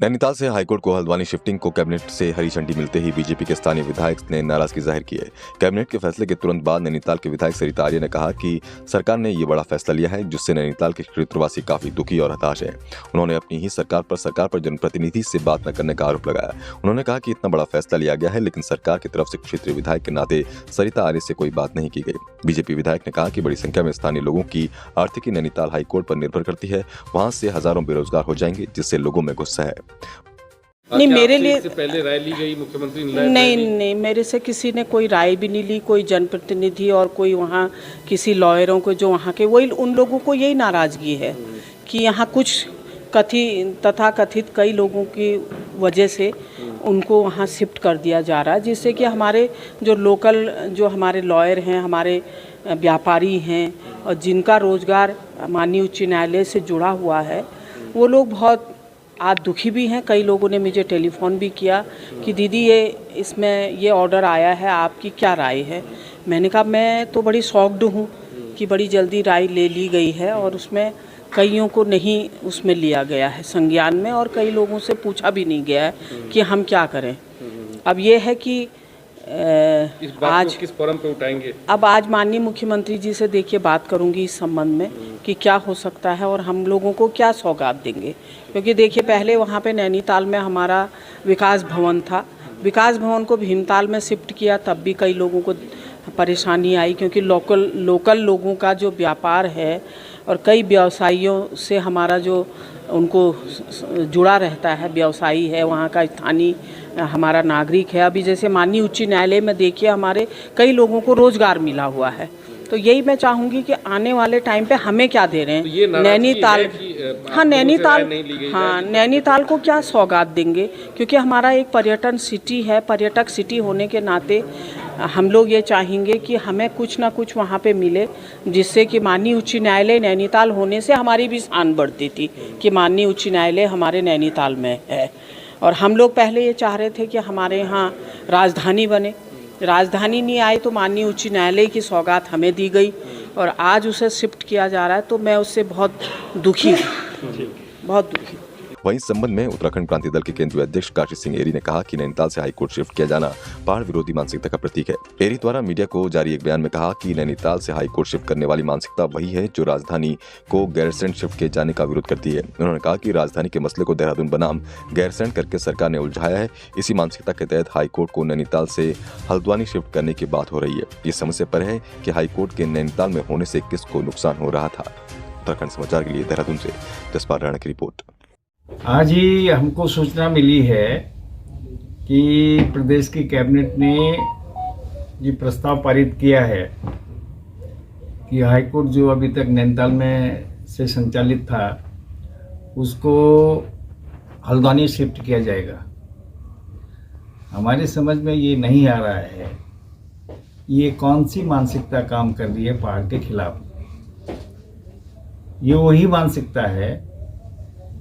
नैनीताल से हाईकोर्ट को हल्द्वानी शिफ्टिंग को कैबिनेट से हरी झंडी मिलते ही बीजेपी के स्थानीय विधायक ने नाराजगी जाहिर की है। कैबिनेट के फैसले के तुरंत बाद नैनीताल के विधायक सरिता आर्य ने कहा कि सरकार ने ये बड़ा फैसला लिया है जिससे नैनीताल के क्षेत्रवासी काफी दुखी और हताश हैं। उन्होंने अपनी ही सरकार पर जनप्रतिनिधि से बात न करने का आरोप लगाया। उन्होंने कहा कि इतना बड़ा फैसला लिया गया है लेकिन सरकार की तरफ से क्षेत्रीय विधायक के नाते सरिता आर्य से कोई बात नहीं की गई। बीजेपी विधायक ने कहा कि बड़ी संख्या में स्थानीय लोगों की आर्थिकी नैनीताल हाईकोर्ट पर निर्भर करती है, वहां से हजारों बेरोजगार हो जाएंगे जिससे लोगों में गुस्सा है। नहीं, मेरे लिए इससे पहले राय ली गई, मुख्यमंत्री ने नहीं, मेरे से किसी ने कोई राय भी नहीं ली, कोई जनप्रतिनिधि और कोई वहाँ किसी लॉयरों को जो वहाँ के, वही उन लोगों को यही नाराज़गी है कि यहाँ कुछ तथाकथित कई लोगों की वजह से उनको वहाँ शिफ्ट कर दिया जा रहा है, जिससे कि हमारे जो लोकल जो हमारे लॉयर हैं, हमारे व्यापारी हैं और जिनका रोज़गार माननीय उच्च न्यायालय से जुड़ा हुआ है, वो लोग बहुत आज दुखी भी हैं। कई लोगों ने मुझे टेलीफोन भी किया कि दीदी ये ऑर्डर आया है, आपकी क्या राय है। मैंने कहा मैं तो बड़ी शॉक्ड हूँ कि बड़ी जल्दी राय ले ली गई है और उसमें कईयों को नहीं उसमें लिया गया है संज्ञान में और कई लोगों से पूछा भी नहीं गया है कि हम क्या करें। अब ये है कि इस बात आज को किस फोरम पे उठाएंगे? अब आज माननीय मुख्यमंत्री जी से देखिए बात करूंगी इस संबंध में कि क्या हो सकता है और हम लोगों को क्या सौगात देंगे। क्योंकि देखिए पहले वहाँ पे नैनीताल में हमारा विकास भवन था, विकास भवन को भीमताल में शिफ्ट किया, तब भी कई लोगों को परेशानी आई क्योंकि लोकल लोगों का जो व्यापार है और कई व्यवसायियों से हमारा जो उनको जुड़ा रहता है, व्यवसायी है, वहाँ का स्थानीय हमारा नागरिक है। अभी जैसे माननीय उच्च न्यायालय में देखिए हमारे कई लोगों को रोज़गार मिला हुआ है। तो यही मैं चाहूँगी कि आने वाले टाइम पे हमें क्या दे रहे हैं। तो नैनीताल, नैनीताल को क्या सौगात देंगे, क्योंकि हमारा एक पर्यटन सिटी है, पर्यटक सिटी होने के नाते हम लोग ये चाहेंगे कि हमें कुछ ना कुछ वहाँ पे मिले, जिससे कि माननीय उच्च न्यायालय नैनीताल होने से हमारी भी शान बढ़ती थी कि माननीय उच्च न्यायालय हमारे नैनीताल में है। और हम लोग पहले ये चाह रहे थे कि हमारे यहाँ राजधानी बने, राजधानी नहीं आई तो माननीय उच्च न्यायालय की सौगात हमें दी गई और आज उसे शिफ्ट किया जा रहा है, तो मैं उससे बहुत दुखी हूँ, बहुत दुखी। वहीं इस संबंध में उत्तराखंड क्रांति दल के केंद्रीय अध्यक्ष काशी सिंह एरी ने कहा कि नैनीताल से हाईकोर्ट शिफ्ट किया जाना पहाड़ विरोधी मानसिकता का प्रतीक है। एरी द्वारा मीडिया को जारी एक बयान में कहा कि नैनीताल से हाईकोर्ट शिफ्ट करने वाली मानसिकता वही है जो राजधानी को गैरसैंण शिफ्ट किए जाने का विरोध करती है। उन्होंने कहा कि राजधानी के मसले को देहरादून बनाम गैरसैंण करके सरकार ने उलझाया है। इसी मानसिकता के तहत हाईकोर्ट को नैनीताल से हल्द्वानी शिफ्ट करने की बात हो रही है। ये समस्या पर है कि हाईकोर्ट के नैनीताल में होने से किसको नुकसान हो रहा था। उत्तराखंड समाचार के लिए देहरादून से जसपाल राणा की रिपोर्ट। आज ही हमको सूचना मिली है कि प्रदेश की कैबिनेट ने ये प्रस्ताव पारित किया है कि हाईकोर्ट जो अभी तक नैनीताल में से संचालित था उसको हल्द्वानी शिफ्ट किया जाएगा। हमारी समझ में ये नहीं आ रहा है ये कौन सी मानसिकता काम कर रही है पहाड़ के खिलाफ। ये वही मानसिकता है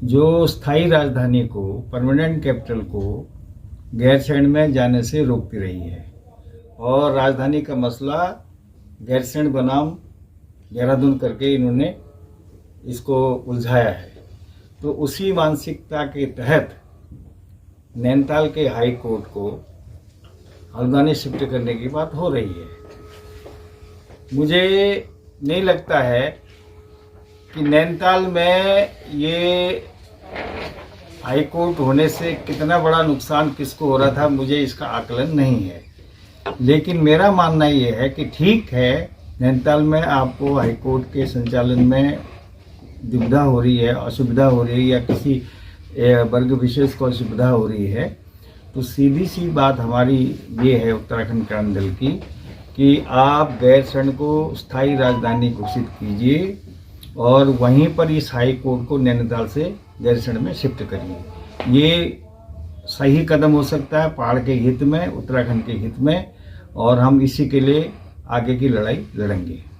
जो स्थायी राजधानी को, परमानेंट कैपिटल को गैरसैंण में जाने से रोकती रही है और राजधानी का मसला गैरसैंण बनाम देहरादून करके इन्होंने इसको उलझाया है। तो उसी मानसिकता के तहत नैनीताल के हाई कोर्ट को हल्द्वानी शिफ्ट करने की बात हो रही है। मुझे नहीं लगता है कि नैनीताल में ये हाई कोर्ट होने से कितना बड़ा नुकसान किसको हो रहा था, मुझे इसका आकलन नहीं है। लेकिन मेरा मानना ये है कि ठीक है, नैनीताल में आपको हाई कोर्ट के संचालन में दुविधा हो रही है, असुविधा हो रही है या किसी वर्ग विशेष को असुविधा हो रही है, तो सीधी सी बात हमारी ये है उत्तराखंड क्रांति दल की कि आप गैरसैंण को स्थायी राजधानी घोषित कीजिए और वहीं पर इस हाई कोर्ट को नैनीताल से गैरसैंण में शिफ्ट करिए। ये सही कदम हो सकता है पहाड़ के हित में, उत्तराखंड के हित में, और हम इसी के लिए आगे की लड़ाई लड़ेंगे।